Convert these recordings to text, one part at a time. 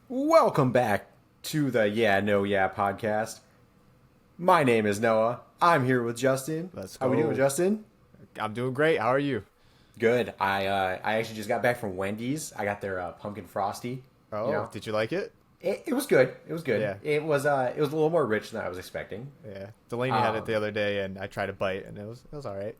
Welcome back to the Yeah No Yeah podcast. My name is Noah. I'm here with Justin. Let's How we doing, go. Justin? I'm doing great. How are you? Good. I actually just got back from Wendy's. I got their pumpkin frosty. You Oh, know, did you like it? it was good. It was good. Yeah. It was a little more rich than I was expecting. Yeah. Delaney had it the Um, other day, and I tried to bite, and it was all right.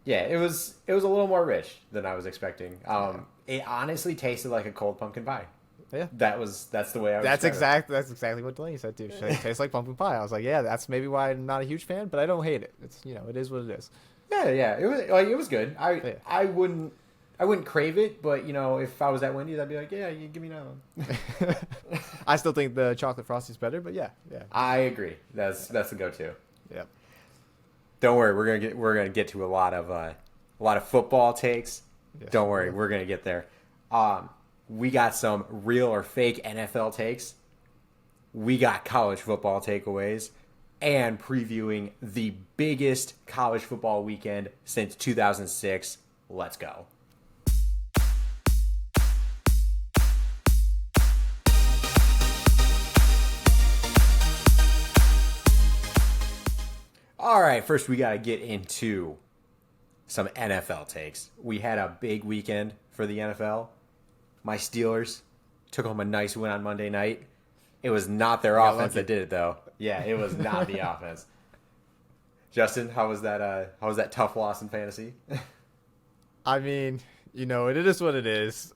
yeah, it was a little more rich than I was expecting. Yeah. It honestly tasted like a cold pumpkin pie. Yeah. That's the way I would describe it. That's exactly what Delaney said too. She said, it tastes like pumpkin pie. I was like, yeah, that's maybe why I'm not a huge fan, but I don't hate it. It's it is what it is. Yeah. It was good. I Yeah. I wouldn't I wouldn't crave it, but if I was at Wendy's, I'd be like, yeah, you give me another one. I still think the chocolate frosty's better, but yeah, yeah, I agree. That's the go-to. yep. Don't worry, we're gonna get to a lot of football takes. Yes, Don't we worry, will. we're gonna get there. We got some real or fake NFL takes. We got college football takeaways, and previewing the biggest college football weekend since 2006. Let's go. All right, first we got to get into some NFL takes. We had a big weekend for the NFL. My Steelers took home a nice win on Monday night. It was not their got offense lucky. that did it, though. Yeah, it was not the offense. Justin, how was that? How was that tough loss in fantasy? I mean, it is what it is.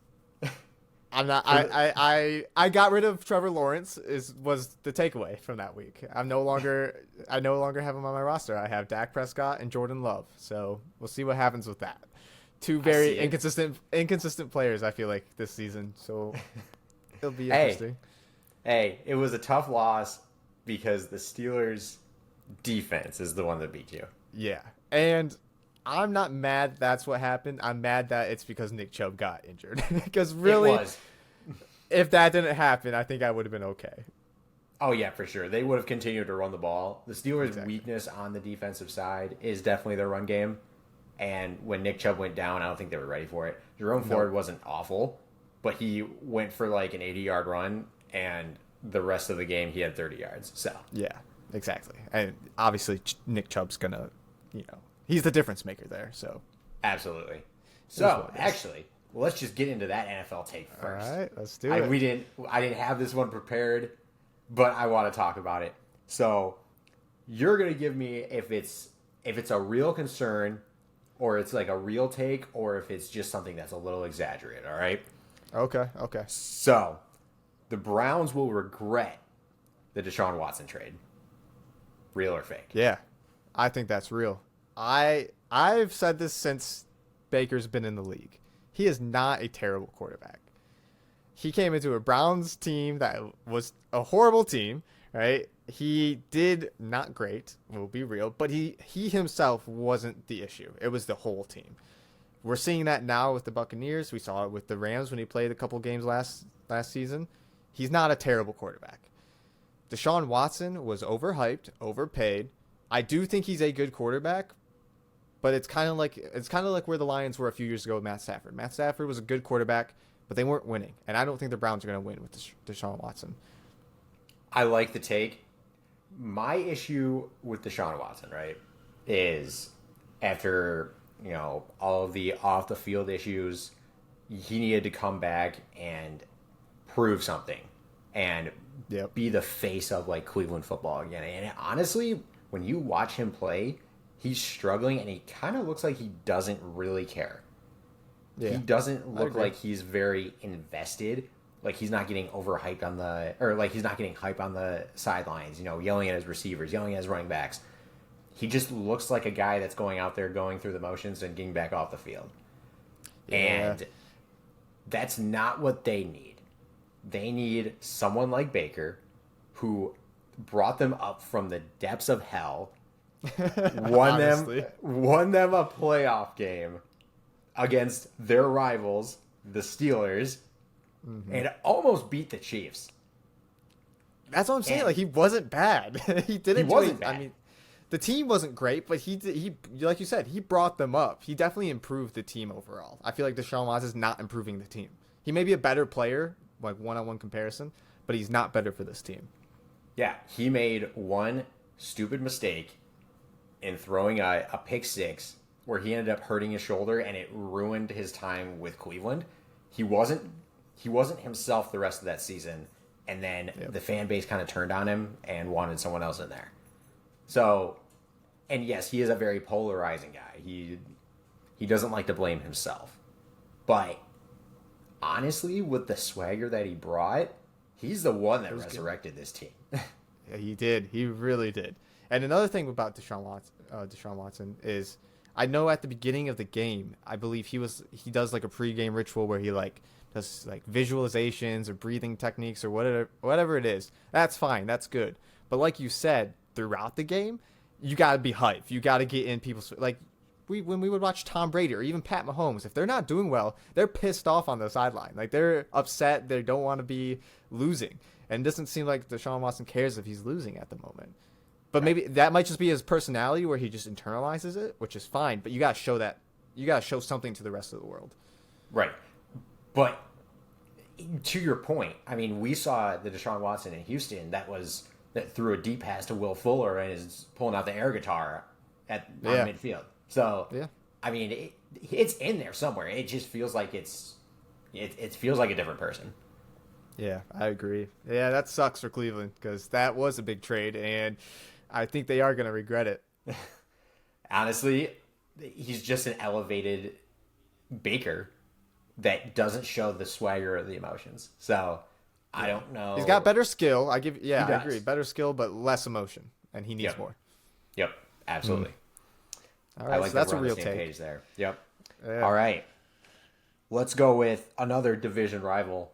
I'm not. I got rid of Trevor Lawrence. Was the takeaway from that week. I no longer have him on my roster. I have Dak Prescott and Jordan Love. So we'll see what happens with that. Two very see it. inconsistent players. I feel like this season. So it'll be Hey. interesting. Hey, it was a tough loss because the Steelers' defense is the one that beat you. Yeah, and I'm not mad. That's what happened. I'm mad that it's because Nick Chubb got injured. Because really, It was. if that didn't happen, I think I would have been okay. Oh yeah, for sure. They would have continued to run the ball. The Steelers' Exactly. weakness on the defensive side is definitely their run game. And when Nick Chubb went down, I don't think they were ready for it. Jerome Ford wasn't awful, but he went for like an 80-yard run, and the rest of the game he had 30 yards. So Yeah, exactly. And obviously, Nick Chubb's gonna, he's the difference maker there. So, absolutely. what So it is. actually, let's just get into that NFL take all first. right, let's do I, it. we didn't. I didn't have this one prepared, but I want to talk about it. So you're gonna give me if it's a real concern, or it's like a real take, or if it's just something that's a little exaggerated. All right. Okay, okay. So the Browns will regret the Deshaun Watson trade. Real or fake? Yeah, I think that's real. I've said this since Baker's been in the league. He is not a terrible quarterback. He came into a Browns team that was a horrible team, right? He did not great, we'll be real, but he himself wasn't the issue. It was the whole team. We're seeing that now with the Buccaneers. We saw it with the Rams when he played a couple games last season. He's not a terrible quarterback. Deshaun Watson was overhyped, overpaid. I do think he's a good quarterback, but it's kind of like where the Lions were a few years ago with Matt Stafford. Matt Stafford was a good quarterback, but they weren't winning, and I don't think the Browns are going to win with Deshaun Watson. I like the take. My issue with Deshaun Watson, right, is after all of the off the field issues, he needed to come back and prove something and Yep. be the face of like Cleveland football again. And honestly, when you watch him play, he's struggling and he kind of looks like he doesn't really care. Yeah. He doesn't look agree. like he's very invested. Like he's not getting overhyped or he's not getting hype on the sidelines, yelling at his receivers, yelling at his running backs. He just looks like a guy that's going out there, going through the motions and getting back off the field. Yeah. And that's not what they need. They need someone like Baker who brought them up from the depths of hell, won Honestly. them a playoff game against their rivals, the Steelers, and almost beat the Chiefs. That's what I'm saying. And- Like, he wasn't bad. He didn't. He wasn't do it. I bad. mean, the team wasn't great, but he like you said, he brought them up. He definitely improved the team overall. I feel like Deshaun Watson is not improving the team. He may be a better player like one-on-one comparison, but he's not better for this team. Yeah, he made one stupid mistake in throwing a pick six where he ended up hurting his shoulder and it ruined his time with Cleveland. He wasn't himself the rest of that season, and then the fan base kind of turned on him and wanted someone else in there. So, and yes, he is a very polarizing guy. He doesn't like to blame himself. But honestly, with the swagger that he brought, he's the one that resurrected this team. Yeah, he did. He really did. And another thing about Deshaun Watson is, I know at the beginning of the game, I believe he does like a pregame ritual where he like does like visualizations or breathing techniques or whatever it is. That's fine. That's good. But like you said, throughout the game, you got to be hype. You got to get in people's, like, when we would watch Tom Brady or even Pat Mahomes, if they're not doing well, they're pissed off on the sideline. Like, they're upset. They don't want to be losing. And it doesn't seem like Deshaun Watson cares if he's losing at the moment. But maybe that might just be his personality where he just internalizes it, which is fine. But you got to show that. You got to show something to the rest of the world. Right. But to your point, I mean, we saw the Deshaun Watson in Houston that threw a deep pass to Will Fuller and is pulling out the air guitar on midfield. So, I mean, it's in there somewhere. It just feels like it feels like a different person. Yeah, I agree. Yeah, that sucks for Cleveland because that was a big trade, and I think they are going to regret it. Honestly, he's just an elevated Baker that doesn't show the swagger or the emotions. So, I don't know. He's got better skill. I agree. Better skill, but less emotion, and he needs more. Yep, absolutely. All right, I like so that's a we're on real the same take. page there. Yep. Yeah. All right. Let's go with another division rival.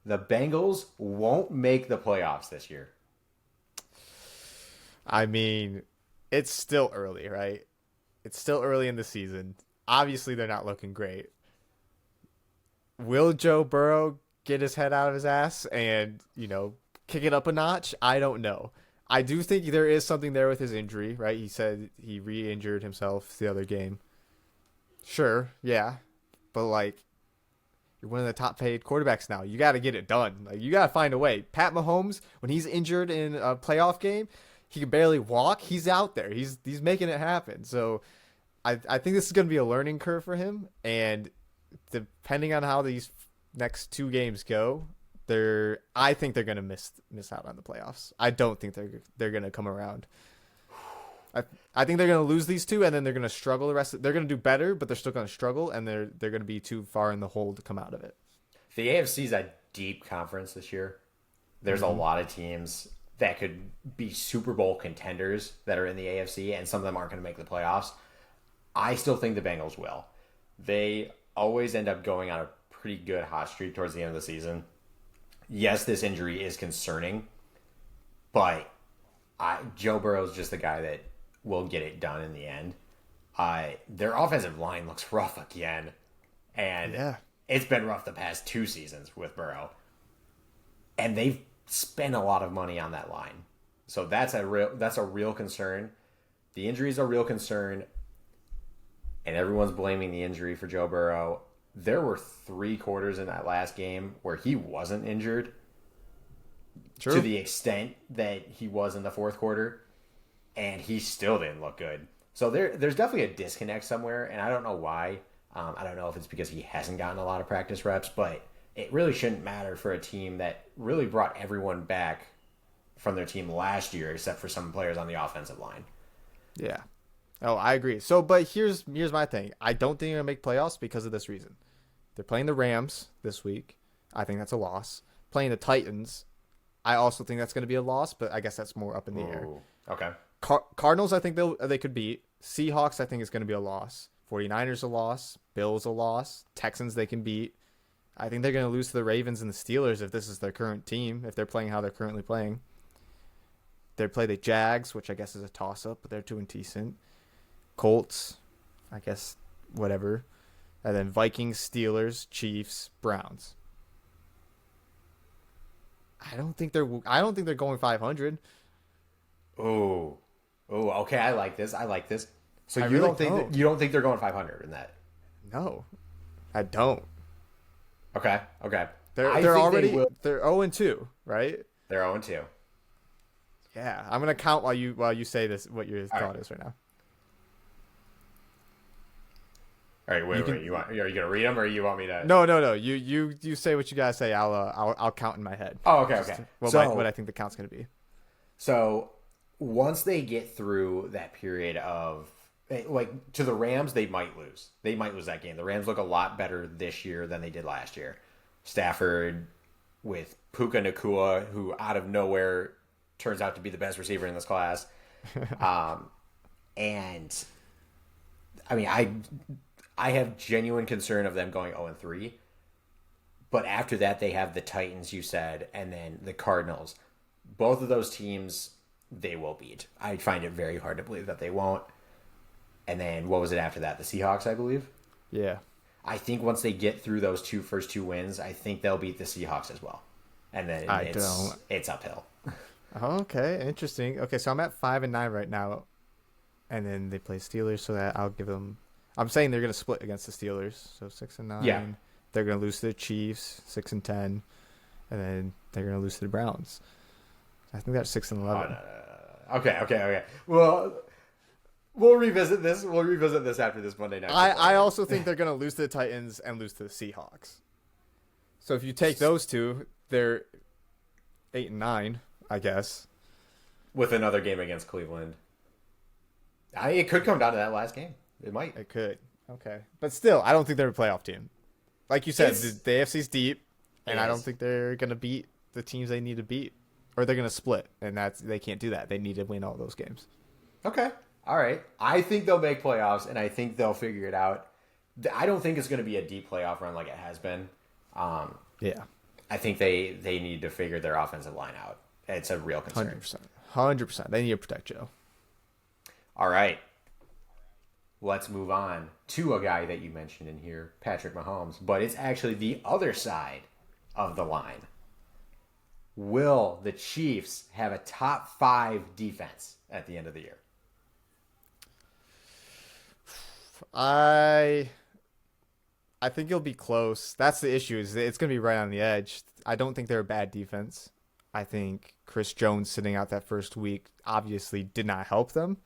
The Bengals won't make the playoffs this year. I mean, it's still early, right? It's still early in the season. Obviously, they're not looking great. Will Joe Burrow get his head out of his ass and, kick it up a notch? I don't know. I do think there is something there with his injury, right? He said he re-injured himself the other game. Sure, yeah. But, you're one of the top-paid quarterbacks now. You got to get it done. You got to find a way. Pat Mahomes, when he's injured in a playoff game, he can barely walk. He's out there. He's making it happen. So I think this is going to be a learning curve for him. And depending on how these next two games go, I think they're going to miss out on the playoffs. I don't think they're going to come around. I think they're going to lose these two, and then they're going to struggle the rest. They're going to do better, but they're still going to struggle, and they're going to be too far in the hole to come out of it. The AFC is a deep conference this year. There's a lot of teams that could be Super Bowl contenders that are in the AFC, and some of them aren't going to make the playoffs. I still think the Bengals will. They always end up going on a pretty good hot streak towards the end of the season. Yes, this injury is concerning, but Joe Burrow's just the guy that will get it done in the end. Their offensive line looks rough again, and it's been rough the past two seasons with Burrow. And they've spent a lot of money on that line, so that's a real concern. The injury is a real concern, and everyone's blaming the injury for Joe Burrow. There were 3 quarters in that last game where he wasn't injured. True. To the extent that he was in the fourth quarter, and he still didn't look good. So there's definitely a disconnect somewhere, and I don't know why. I don't know if it's because he hasn't gotten a lot of practice reps, but it really shouldn't matter for a team that really brought everyone back from their team last year, except for some players on the offensive line. Yeah. Oh, I agree. So, but here's my thing. I don't think they're going to make playoffs because of this reason. They're playing the Rams this week. I think that's a loss. Playing the Titans, I also think that's going to be a loss, but I guess that's more up in the air. Okay. Cardinals, I think they could beat. Seahawks, I think is going to be a loss. 49ers a loss. Bills a loss. Texans they can beat. I think they're going to lose to the Ravens and the Steelers if this is their current team, if they're playing how they're currently playing. They play the Jags, which I guess is a toss-up, but they're doing decent. Colts, I guess, whatever. And then Vikings, Steelers, Chiefs, Browns. I don't think they're going 500. Oh, okay. I like this. So I you really don't think they're going 500 in that? No, I don't. Okay. I They're think they already will. they're 0-2, right? They're 0-2. Yeah, I'm gonna count while you say this. What your All thought right. is right now? All right, You wait. can Are you gonna read them, or you want me to? no. You say what you gotta say. I'll count in my head. Oh, okay, Just okay. what I think the count's gonna be. So once they get through that period of like to the Rams, they might lose. They might lose that game. The Rams look a lot better this year than they did last year. Stafford with Puka Nakua, who out of nowhere turns out to be the best receiver in this class. And I mean, I have genuine concern of them going 0-3. But after that, they have the Titans, you said, and then the Cardinals. Both of those teams, they will beat. I find it very hard to believe that they won't. And then what was it after that? The Seahawks, I believe. Yeah. I think once they get through those first two wins, I think they'll beat the Seahawks as well. And then it's uphill. Okay, interesting. Okay, so I'm at 5-9 right now, and then they play Steelers, so that I'll give them. I'm saying they're gonna split against the Steelers, so 6-9. Yeah. They're gonna lose to the Chiefs, 6-10, and then they're gonna lose to the Browns. I think that's 6-11. No. Okay. Well, we'll revisit this. We'll revisit this after this Monday night. I also think they're gonna lose to the Titans and lose to the Seahawks. So if you take those two, they're 8-9, I guess. With another game against Cleveland. It could come down to that last game. It might. It could. Okay. But still, I don't think they're a playoff team. Like you said, the AFC's deep, and I don't think they're going to beat the teams they need to beat. Or they're going to split, and they can't do that. They need to win all those games. Okay. All right. I think they'll make playoffs, and I think they'll figure it out. I don't think it's going to be a deep playoff run like it has been. Yeah. I think they need to figure their offensive line out. It's a real concern. 100%. They need to protect Joe. All right. Let's move on to a guy that you mentioned in here, Patrick Mahomes. But it's actually the other side of the line. Will the Chiefs have a top 5 defense at the end of the year? I think it'll be close. That's the issue. Is it's going to be right on the edge. I don't think they're a bad defense. I think Chris Jones sitting out that first week obviously did not help them.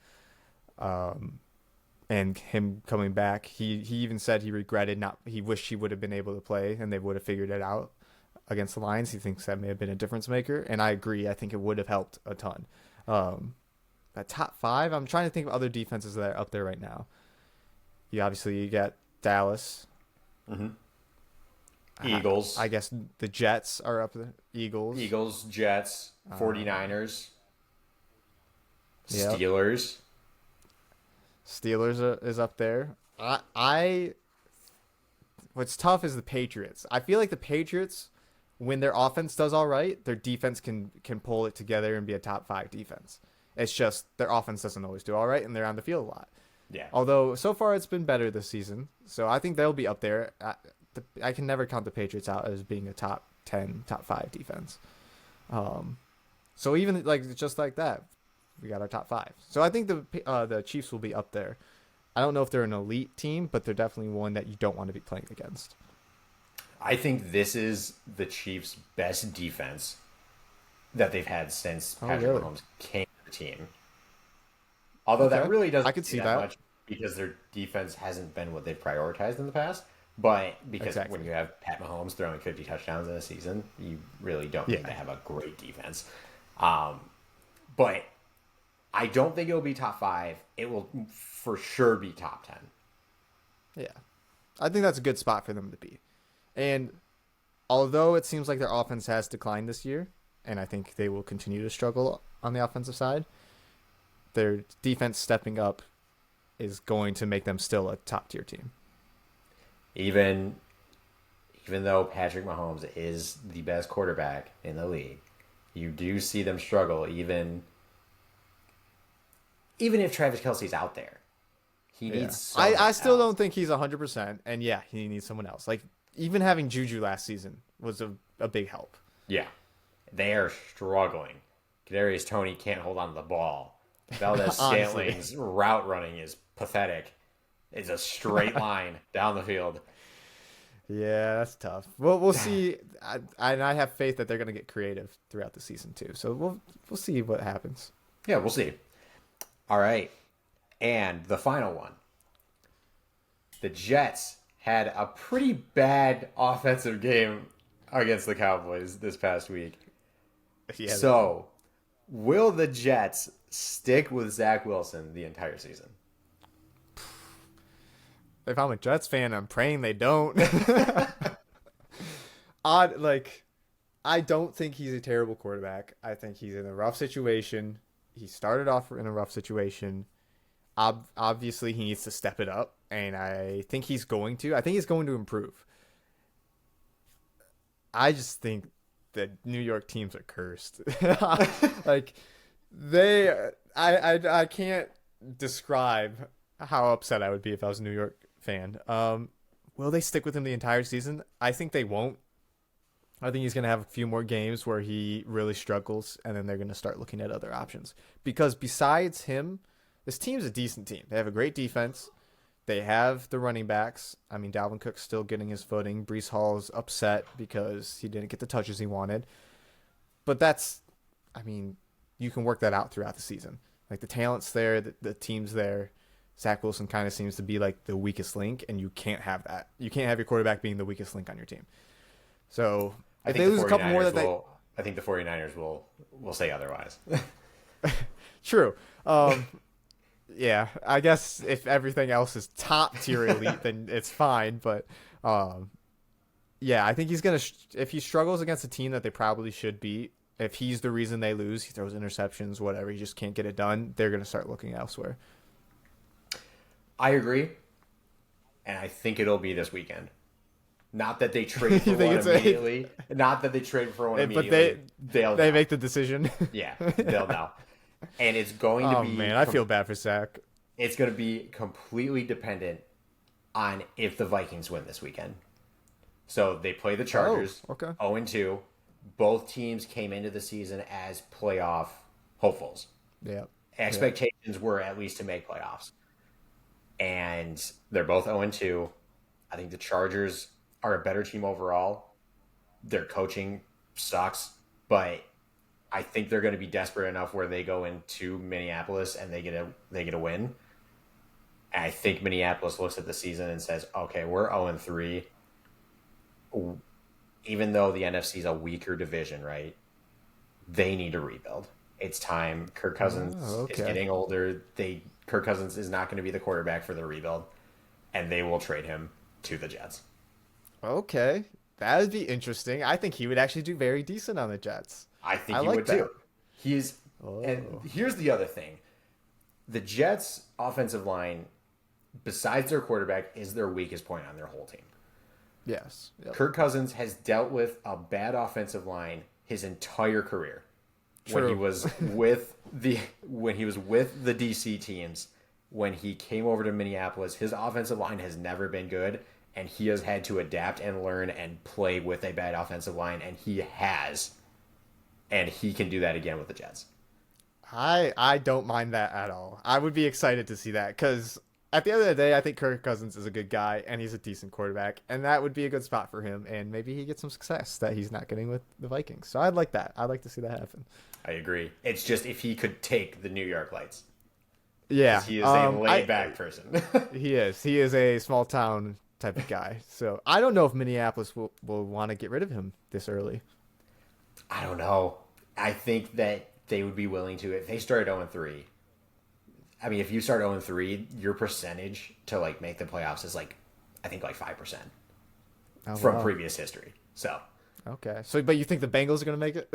And him coming back, he even said he regretted he wished he would have been able to play and they would have figured it out against the Lions. He thinks that may have been a difference maker. And I agree. I think it would have helped a ton. That top 5, I'm trying to think of other defenses that are up there right now. You got Dallas. Mm-hmm. Eagles. I guess the Jets are up there. Eagles, Jets, 49ers, Yep. Steelers. Is up there. What's tough is the Patriots. I feel like the Patriots, when their offense does all right, their defense can pull it together and be a top 5 defense. It's just their offense doesn't always do all right, and they're on the field a lot. Yeah. Although so far it's been better this season, so I think they'll be up there. I can never count the Patriots out as being a top 10, top 5 defense. So even just like that, we got our top 5. So I think the Chiefs will be up there. I don't know if they're an elite team, but they're definitely one that you don't want to be playing against. I think this is the Chiefs' best defense that they've had since Patrick Mahomes came to the team. Although that really doesn't I could see that much because their defense hasn't been what they've prioritized in the past. But because when you have Pat Mahomes throwing 50 touchdowns in a season, you really don't need to have a great defense. But I don't think it'll be top 5. It will for sure be top 10. Yeah. I think that's a good spot for them to be. And although it seems like their offense has declined this year, and I think they will continue to struggle on the offensive side, their defense stepping up is going to make them still a top-tier team. Even though Patrick Mahomes is the best quarterback in the league, you do see them struggle even if Travis Kelce's out there. He needs I still don't think he's 100%, and he needs someone else. Like, even having Juju last season was a big help. Yeah. They are struggling. Kadarius Toney can't hold on to the ball. Valdez-Scantling's route running is pathetic. It's a straight line down the field. Yeah, that's tough. Well, we'll see. I have faith that they're going to get creative throughout the season too. So we'll see what happens. Yeah, we'll see. All right. And the final one. The Jets had a pretty bad offensive game against the Cowboys this past week. Yeah. So, will the Jets stick with Zach Wilson the entire season? If I'm a Jets fan, I'm praying they don't. Odd, like, I don't think he's a terrible quarterback. I think he's in a rough situation. He started off in a rough situation. Obviously, he needs to step it up, and I think he's going to. I think he's going to improve. I just think the New York teams are cursed. Like I can't describe how upset I would be if I was a New York fan. Will they stick with him the entire season? I think they won't. I think he's going to have a few more games where he really struggles, and then they're going to start looking at other options. Because besides him, this team's a decent team. They have a great defense. They have the running backs. I mean, Dalvin Cook's still getting his footing. Breece Hall's upset because he didn't get the touches he wanted. But I mean, you can work that out throughout the season. Like, the talent's there, the team's there. Zach Wilson kind of seems to be like the weakest link, and you can't have that. You can't have your quarterback being the weakest link on your team. So if they lose a couple more, I think the 49ers will say otherwise. True. Yeah, I guess if everything else is top tier elite, then it's fine. But yeah, I think he's gonna. If he struggles against a team that they probably should beat, if he's the reason they lose, he throws interceptions, whatever, he just can't get it done. They're gonna start looking elsewhere. I agree, and I think it'll be this weekend. Not that they trade for one immediately. Not that they trade for one immediately. But they make the decision. Yeah, they'll know. And it's going to be... Oh, man, I feel bad for Zach. It's going to be completely dependent on if the Vikings win this weekend. So they play the Chargers, okay. 0-2. Both teams came into the season as playoff hopefuls. Yeah. Expectations were at least to make playoffs. And they're both 0-2. I think the Chargers are a better team overall. Their coaching sucks, but I think they're going to be desperate enough where they go into Minneapolis and they get a win. And I think Minneapolis looks at the season and says, "Okay, we're 0-3. Even though the NFC is a weaker division, right? They need to rebuild. It's time. Kirk Cousins is getting older. Kirk Cousins is not going to be the quarterback for the rebuild, and they will trade him to the Jets." Okay, that would be interesting. I think he would actually do very decent on the Jets. I think he would too. And here's the other thing. The Jets' offensive line, besides their quarterback, is their weakest point on their whole team. Yes. Yep. Kirk Cousins has dealt with a bad offensive line his entire career. True. When he was with the DC teams, when he came over to Minneapolis, his offensive line has never been good. And he has had to adapt and learn and play with a bad offensive line, and he has. And he can do that again with the Jets. I don't mind that at all. I would be excited to see that because at the end of the day, I think Kirk Cousins is a good guy and he's a decent quarterback, and that would be a good spot for him. And maybe he gets some success that he's not getting with the Vikings. So I'd like that. I'd like to see that happen. I agree. It's just if he could take the New York Lights. Yeah. He is a laid-back person. He is. He is a small-town type of guy. So I don't know if Minneapolis will want to get rid of him this early. I don't know. I think that they would be willing to if they started 0-3. I mean, if you start 0-3, your percentage to like make the playoffs is like, I think like 5% from previous history. So okay. So, but you think the Bengals are going to make it?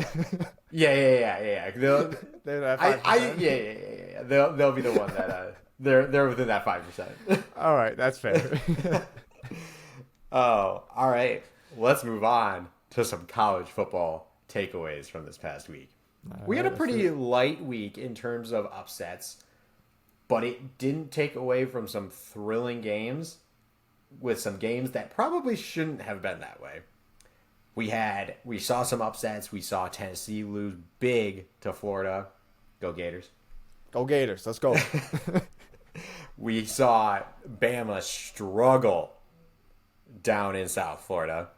Yeah. They'll be the one that they're within that 5%. All right, that's fair. Oh, all right. Let's move on to some college football takeaways from this past week. We had a pretty light week in terms of upsets, but it didn't take away from some thrilling games with some games that probably shouldn't have been that way. We saw some upsets. We saw Tennessee lose big to Florida. Go Gators. Go Gators. Let's go. We saw Bama struggle down in South Florida.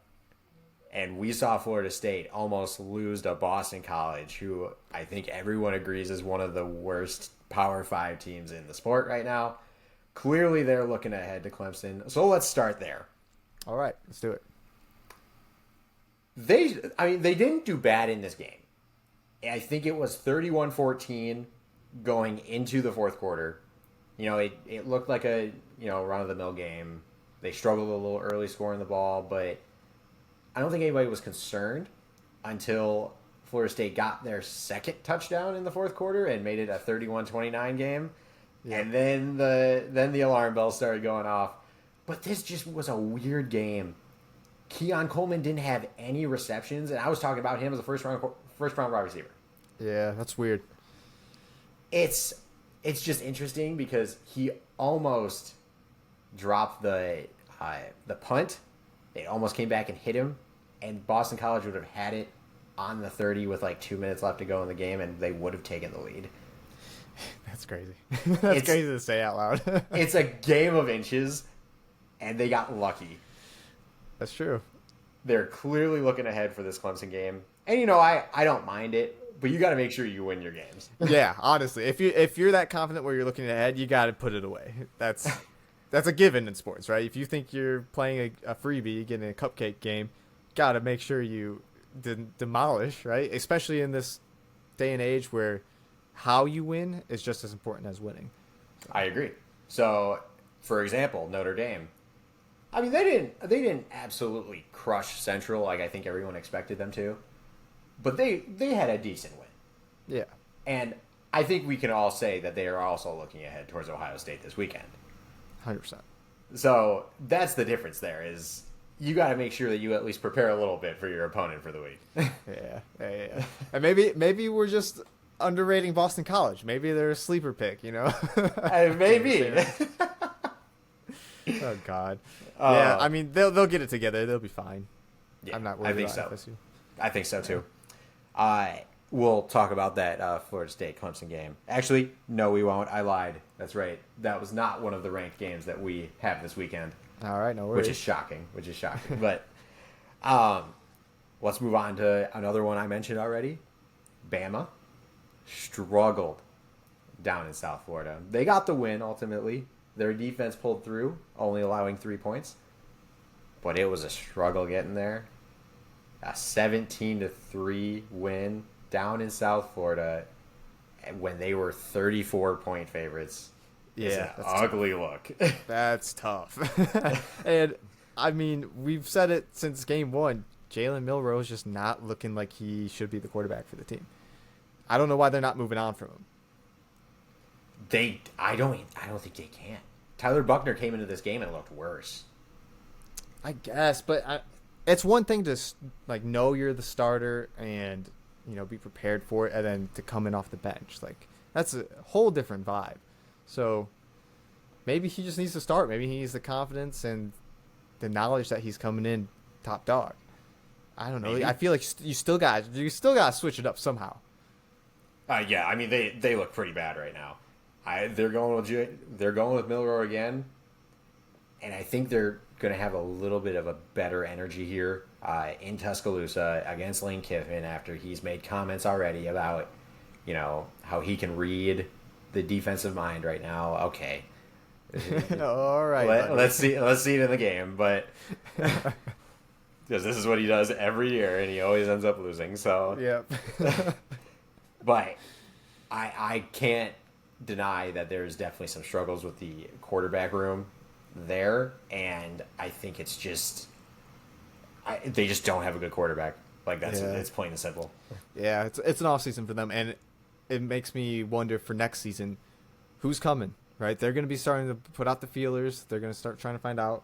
And we saw Florida State almost lose to Boston College, who I think everyone agrees is one of the worst Power 5 teams in the sport right now. Clearly, they're looking ahead to Clemson. So let's start there. All right, let's do it. They didn't do bad in this game. I think it was 31-14 going into the fourth quarter. It looked like a, run-of-the-mill game. They struggled a little early scoring the ball, but I don't think anybody was concerned until Florida State got their second touchdown in the fourth quarter and made it a 31-29 game. Yeah. And then the alarm bells started going off. But this just was a weird game. Keon Coleman didn't have any receptions, and I was talking about him as a first round wide receiver. Yeah, that's weird. It's just interesting because he almost dropped the punt. It almost came back and hit him, and Boston College would have had it on the 30 with like 2 minutes left to go in the game, and they would have taken the lead. That's crazy. That's crazy to say out loud. It's a game of inches, and they got lucky. That's true. They're clearly looking ahead for this Clemson game. And, I don't mind it, but you got to make sure you win your games. Yeah, honestly. If you're that confident where you're looking ahead, you got to put it away. That's a given in sports, right? If you think you're playing a freebie, getting a cupcake game, got to make sure you demolish, right? Especially in this day and age where how you win is just as important as winning. I agree. So, for example, Notre Dame. I mean, they didn't absolutely crush Central like I think everyone expected them to, but they had a decent win. Yeah. And I think we can all say that they are also looking ahead towards Ohio State this weekend. 100%. So that's the difference there is you got to make sure that you at least prepare a little bit for your opponent for the week. Yeah. And maybe we're just underrating Boston College. Maybe they're a sleeper pick, Maybe. Oh God. Yeah, I mean they'll get it together. They'll be fine. Yeah, I'm not worried about so. FSU. I think so too. We'll talk about that Florida State Clemson game. Actually, no, we won't. I lied. That's right. That was not one of the ranked games that we have this weekend. All right, no worries. Which is shocking. But let's move on to another one I mentioned already. Bama struggled down in South Florida. They got the win ultimately. Their defense pulled through, only allowing 3 points. But it was a struggle getting there. A 17-3 win down in South Florida when they were 34-point favorites. Yeah, it's an ugly look. That's tough. And, I mean, we've said it since game one. Jalen Milroe is just not looking like he should be the quarterback for the team. I don't know why they're not moving on from him. I don't think they can. Tyler Buckner came into this game and looked worse. I guess, but it's one thing to know you're the starter and be prepared for it, and then to come in off the bench. Like that's a whole different vibe. So maybe he just needs to start. Maybe he needs the confidence and the knowledge that he's coming in top dog. I don't know. Maybe. I feel like you still got to switch it up somehow. Yeah, I mean they look pretty bad right now. They're going with Milroe again, and I think they're going to have a little bit of a better energy here in Tuscaloosa against Lane Kiffin after he's made comments already about how he can read the defensive mind right now. Okay, all right. Let's see it in the game, but because this is what he does every year, and he always ends up losing. So yep. But I can't deny that there's definitely some struggles with the quarterback room there, and I think it's just they just don't have a good quarterback. Like it's plain and simple. Yeah, it's an off season for them, and it makes me wonder for next season who's coming. Right, they're going to be starting to put out the feelers. They're going to start trying to find out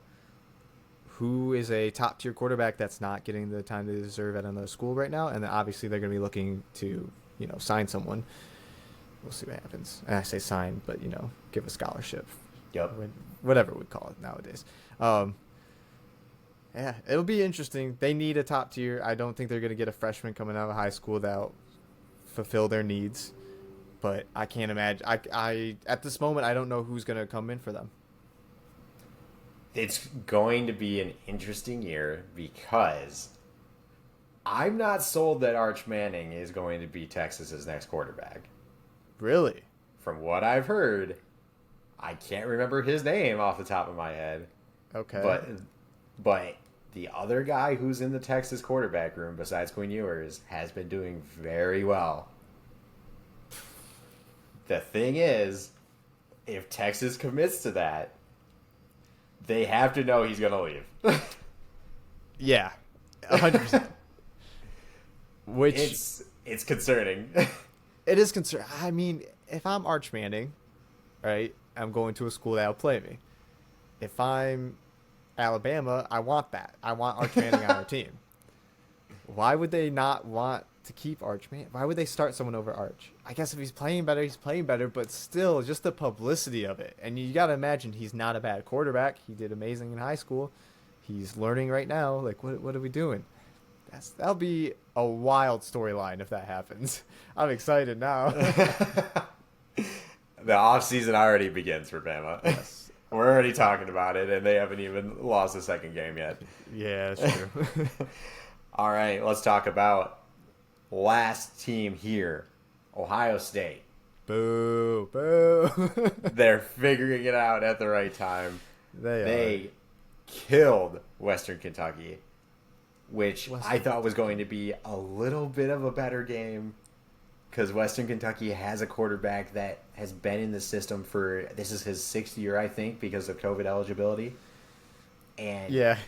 who is a top tier quarterback that's not getting the time they deserve at another school right now, and then obviously they're going to be looking to sign someone. We'll see what happens. And I say sign, but give a scholarship. Yep. Whatever we call it nowadays. Yeah, it'll be interesting. They need a top tier. I don't think they're going to get a freshman coming out of high school that'll fulfill their needs. But I can't imagine. I at this moment I don't know who's going to come in for them. It's going to be an interesting year because I'm not sold that Arch Manning is going to be Texas's next quarterback. Really? From what I've heard, I can't remember his name off the top of my head. Okay. But the other guy who's in the Texas quarterback room besides Quinn Ewers has been doing very well. The thing is, if Texas commits to that, they have to know he's going to leave. Yeah, 100%. Which it's concerning. It is concerning. I mean, if I'm Arch Manning, right, I'm going to a school that'll play me. If I'm Alabama, I want that. I want Arch Manning on our team. Why would they not want to keep Arch Manning? Why would they start someone over Arch? I guess if he's playing better, he's playing better, but still, just the publicity of it. And you got to imagine he's not a bad quarterback. He did amazing in high school. He's learning right now. Like, what are we doing? That'll be a wild storyline if that happens. I'm excited now. The offseason already begins for Bama. Yes. We're already talking about it, and they haven't even lost a second game yet. Yeah, that's true. All right, let's talk about last team here, Ohio State. Boo, boo. They're figuring it out at the right time. They killed Western Kentucky, which I thought was going to be a little bit of a better game because Western Kentucky has a quarterback that has been in the system for, this is his 6th year, I think, because of COVID eligibility. And yeah,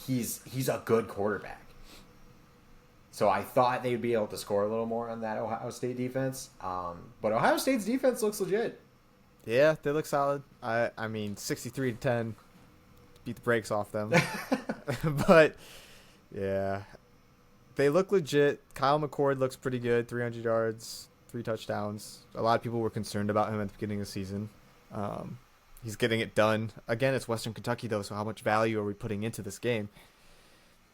he's a good quarterback. So I thought they'd be able to score a little more on that Ohio State defense. But Ohio State's defense looks legit. Yeah, they look solid. I mean, 63-10, beat the brakes off them. But yeah, they look legit. Kyle McCord looks pretty good. 300 yards, 3 touchdowns. A lot of people were concerned about him at the beginning of the season. He's getting it done. Again, it's Western Kentucky, though, so how much value are we putting into this game?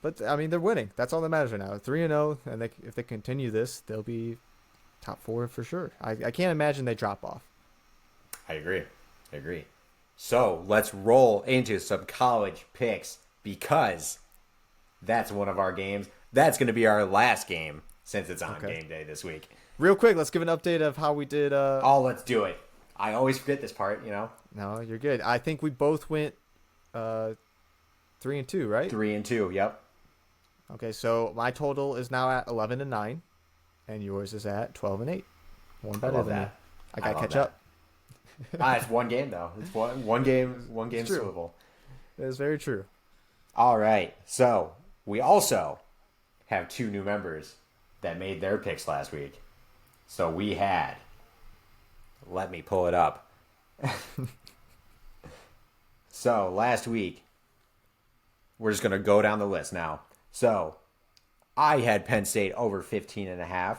But, I mean, they're winning. That's all that matters right now. 3-0, and if they continue this, they'll be top 4 for sure. I can't imagine they drop off. I agree. So let's roll into some college picks because that's one of our games. That's going to be our last game since it's on game day this week. Real quick, let's give an update of how we did. Let's do it. I always forget this part, No, you're good. I think we both went 3-2, right? 3-2, yep. Okay, so my total is now at 11-9, and yours is at 12-8. One better than that. I gotta catch up. It's one game though. It's one game swivel. That is very true. All right, so we also have 2 new members that made their picks last week. So we had, let me pull it up. So last week, we're just gonna go down the list now. So I had Penn State over 15.5.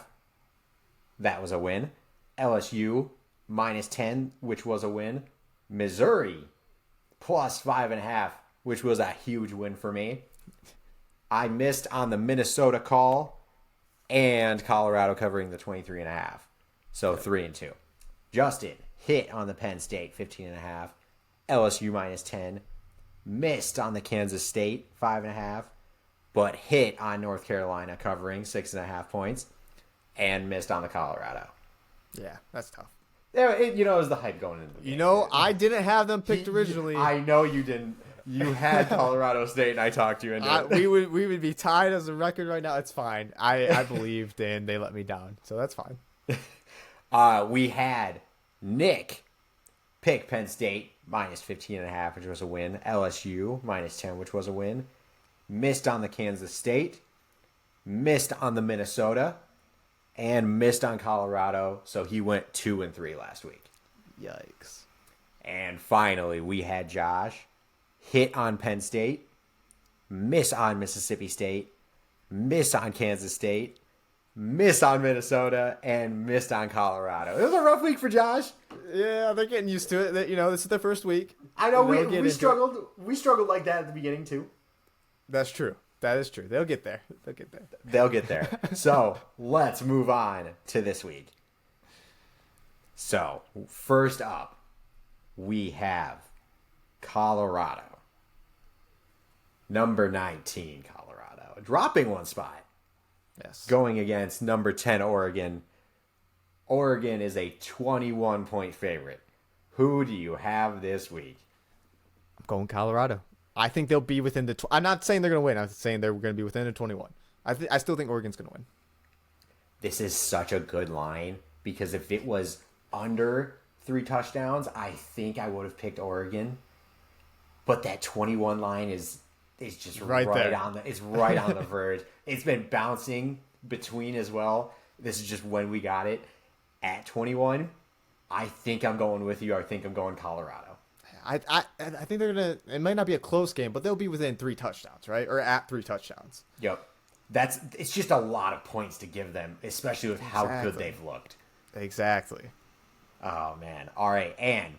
That was a win. LSU -10, which was a win. Missouri +5.5, which was a huge win for me. I missed on the Minnesota call and Colorado covering the 23.5. So 3-2. Justin hit on the Penn State 15.5. LSU -10. Missed on the Kansas State 5.5. But hit on North Carolina covering 6.5 points. And missed on the Colorado. Yeah, that's tough. It was the hype going into the game. I didn't have them picked originally. I know you didn't. You had Colorado State, and I talked you into it. We would be tied as a record right now. It's fine. I believed, and they let me down, so that's fine. We had Nick pick Penn State -15.5, which was a win. LSU -10, which was a win. Missed on the Kansas State. Missed on the Minnesota. And missed on Colorado, so he went 2-3 last week. Yikes. And finally, we had Josh hit on Penn State, miss on Mississippi State, miss on Kansas State, miss on Minnesota, and missed on Colorado. It was a rough week for Josh. Yeah, they're getting used to it. This is their first week. I know we struggled. We struggled like that at the beginning too. That's true. That is true. They'll get there. They'll get there. So let's move on to this week. So first up, we have Colorado Number 19, Colorado. Dropping one spot. Yes. Going against number 10, Oregon. Oregon is a 21-point favorite. Who do you have this week? I'm going Colorado. I think they'll be within the. I'm not saying they're going to win. I'm saying they're going to be within the 21. I still think Oregon's going to win. This is such a good line because if it was under 3 touchdowns, I think I would have picked Oregon. But that 21 line is just right there. on the. It's right on the verge. It's been bouncing between as well. This is just when we got it at 21. I think I'm going with you. I think I'm going Colorado. I think they're gonna. It might not be a close game, but they'll be within 3 touchdowns, right? Or at 3 touchdowns. Yep. It's just a lot of points to give them, especially with how good they've looked. Exactly. Oh man. All right. And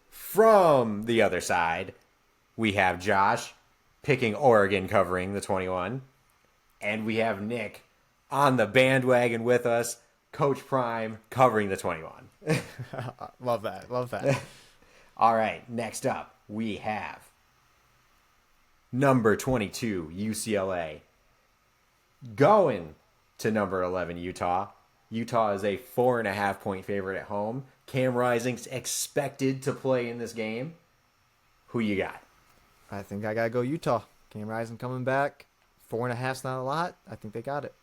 from the other side, we have Josh picking Oregon covering the 21. And we have Nick on the bandwagon with us, Coach Prime covering the 21. Love that. Love that. All right, next up, we have number 22, UCLA, going to number 11, Utah. Utah is a 4.5-point favorite at home. Cam Rising's expected to play in this game. Who you got? I think I got to go Utah. Cam Rising coming back. 4.5's not a lot. I think they got it.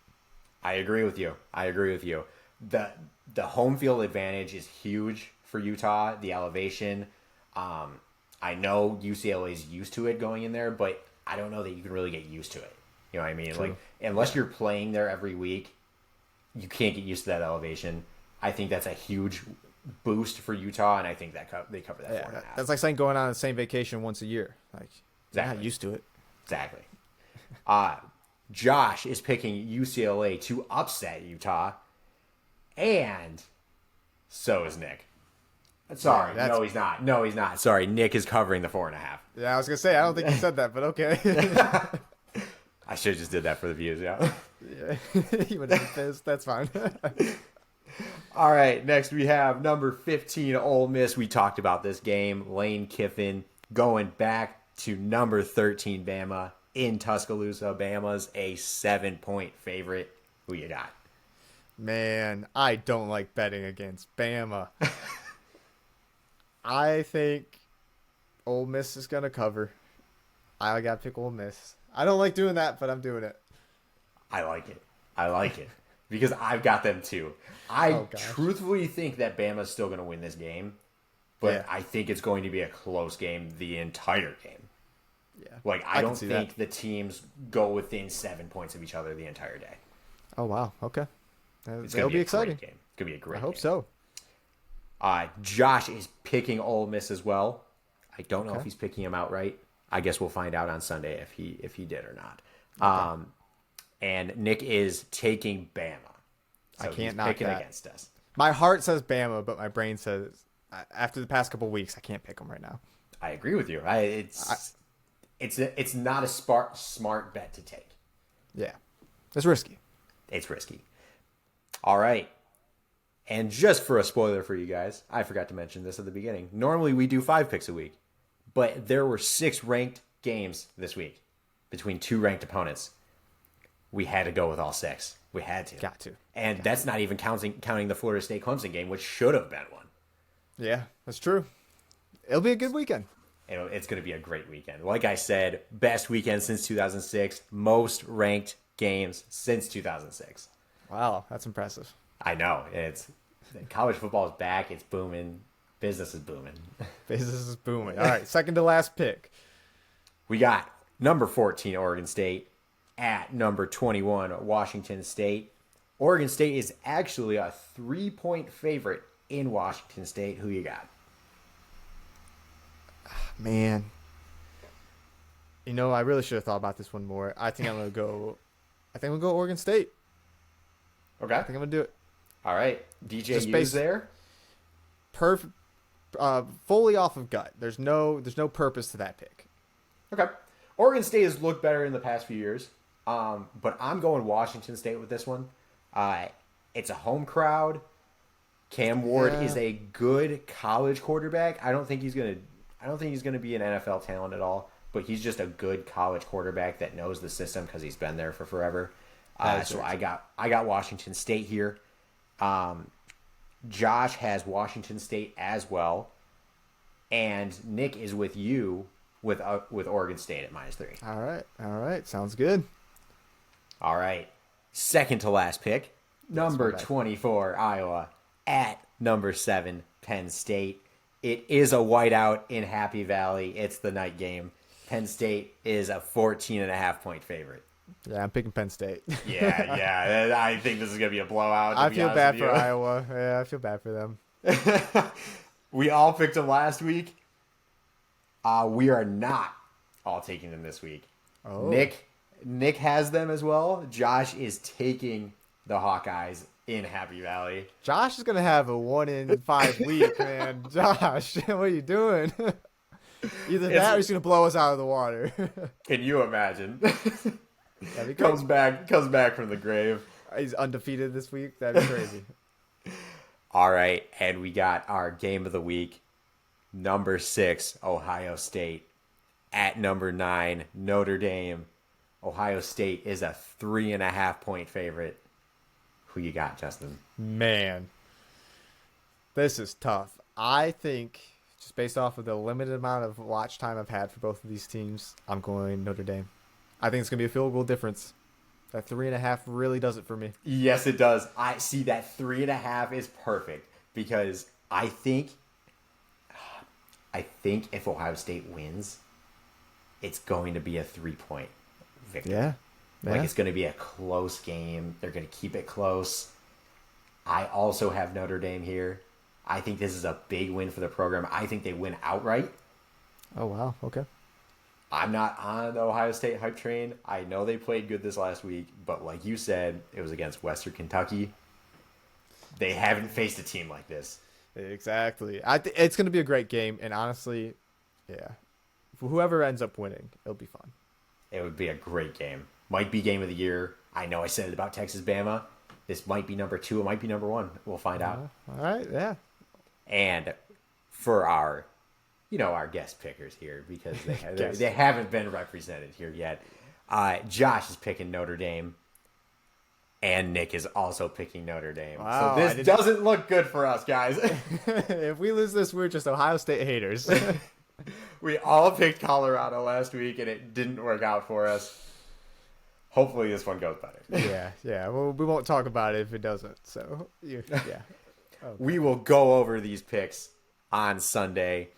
I agree with you. The home field advantage is huge for Utah. The elevation. I know UCLA is used to it going in there, but I don't know that you can really get used to it. You know what I mean? True. Like, unless you're playing there every week, you can't get used to that elevation. I think that's a huge boost for Utah, and I think that they cover that 4.5. That's like saying going on the same vacation once a year. Like, exactly. Not used to it. Exactly. Josh is picking UCLA to upset Utah, and so is Nick. Sorry, no, he's not. No, he's not. Sorry, Nick is covering the 4.5. Yeah, I was gonna say I don't think you said that, but okay. I should have just did that for the views. Yeah. You would have been pissed. That's fine. All right, next we have number 15, Ole Miss. We talked about this game. Lane Kiffin going back to number 13, Bama in Tuscaloosa. Bama's a 7-point favorite. Who you got? Man, I don't like betting against Bama. I think Ole Miss is going to cover. I got to pick Ole Miss. I don't like doing that, but I'm doing it. I like it. Because I've got them too. I truthfully think that Bama's still going to win this game. But I think it's going to be a close game the entire game. Yeah. Like, I don't think the teams go within 7 points of each other the entire day. Oh, wow. Okay. It'll be exciting. Game. It's going to be a great game. I hope so. Josh is picking Ole Miss as well. I don't know if he's picking him outright. I guess we'll find out on Sunday if he did or not. Okay. And Nick is taking Bama. So I can't he's knock picking that. against us. My heart says Bama, but my brain says after the past couple weeks, I can't pick them right now. I agree with you. It's not a smart bet to take. Yeah, it's risky. It's risky. All right. And just for a spoiler for you guys, I forgot to mention this at the beginning. Normally we do 5 picks a week, but there were 6 ranked games this week between 2 ranked opponents. We had to go with all 6. We had to. Got to. And that's not even counting the Florida State Clemson game, which should have been one. Yeah, that's true. It'll be a good weekend. It's going to be a great weekend. Like I said, best weekend since 2006, most ranked games since 2006. Wow, that's impressive. I know. College football is back. It's booming. Business is booming. Business is booming. All right, second to last pick. We got number 14, Oregon State, at number 21, Washington State. Oregon State is actually a 3-point favorite in Washington State. Who you got? Man. I really should have thought about this one more. I think I'm going to go Oregon State. Okay. I think I'm going to do it. All right. DJU's there? Perfect. Fully off of gut. There's no purpose to that pick. Okay. Oregon State has looked better in the past few years. But I'm going Washington State with this one. It's a home crowd. Cam Ward is a good college quarterback. I don't think he's gonna be an NFL talent at all. but he's just a good college quarterback that knows the system because he's been there for forever. So I got Washington State here. Josh has Washington State as well, and Nick is with you with Oregon State at -3. All right, sounds good. All right, second to last pick, number 24 Iowa at number 7 Penn State. It is a whiteout in Happy Valley. It's the night game. Penn State is a 14.5-point favorite. Yeah, I'm picking Penn State. Yeah. I think this is going to be a blowout. I feel bad for Iowa. Yeah, I feel bad for them. We all picked them last week. We are not all taking them this week. Oh. Nick has them as well. Josh is taking the Hawkeyes in Happy Valley. Josh is going to have a 1-in-5 week, man. Josh, what are you doing? Either that or he's going to blow us out of the water. Can you imagine? He comes back from the grave. He's undefeated this week. That'd be crazy. All right, and we got our game of the week. Number 6, Ohio State. At number 9, Notre Dame. Ohio State is a 3.5-point favorite. Who you got, Justin? Man, this is tough. I think, just based off of the limited amount of watch time I've had for both of these teams, I'm going Notre Dame. I think it's going to be a field goal difference. That 3.5 really does it for me. Yes, it does. I see that 3.5 is perfect because I think if Ohio State wins, it's going to be a 3-point victory. Yeah. Like it's going to be a close game. They're going to keep it close. I also have Notre Dame here. I think this is a big win for the program. I think they win outright. Oh, wow. Okay. I'm not on the Ohio State hype train. I know they played good this last week, but like you said, it was against Western Kentucky. They haven't faced a team like this. Exactly. It's going to be a great game, and honestly, yeah, whoever ends up winning, it'll be fun. It would be a great game. Might be game of the year. I know I said it about Texas Bama. This might be number 2. It might be number 1. We'll find out. All right. Yeah. And for our guest pickers here, because they haven't been represented here yet. Josh is picking Notre Dame, and Nick is also picking Notre Dame. Wow, so this doesn't look good for us, guys. If we lose this, we're just Ohio State haters. We all picked Colorado last week, and it didn't work out for us. Hopefully this one goes better. Yeah. Well, we won't talk about it if it doesn't. So, yeah. Okay. We will go over these picks on Sunday.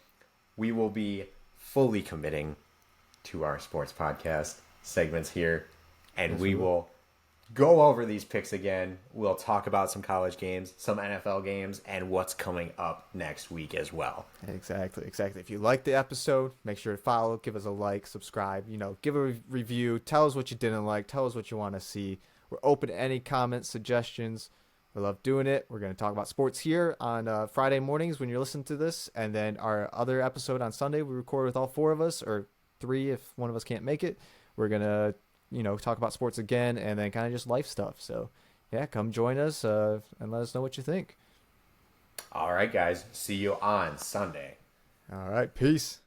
We will be fully committing to our sports podcast segments here, and we will go over these picks again. We'll talk about some college games, some NFL games, and what's coming up next week as well. Exactly. If you liked the episode, make sure to follow, give us a like, subscribe, give a review, tell us what you didn't like, tell us what you want to see. We're open to any comments, suggestions. We love doing it. We're going to talk about sports here on Friday mornings when you're listening to this. And then our other episode on Sunday, we record with all 4 of us, or 3 if one of us can't make it. We're going to, talk about sports again and then kind of just life stuff. So, yeah, come join us and let us know what you think. All right, guys. See you on Sunday. All right. Peace.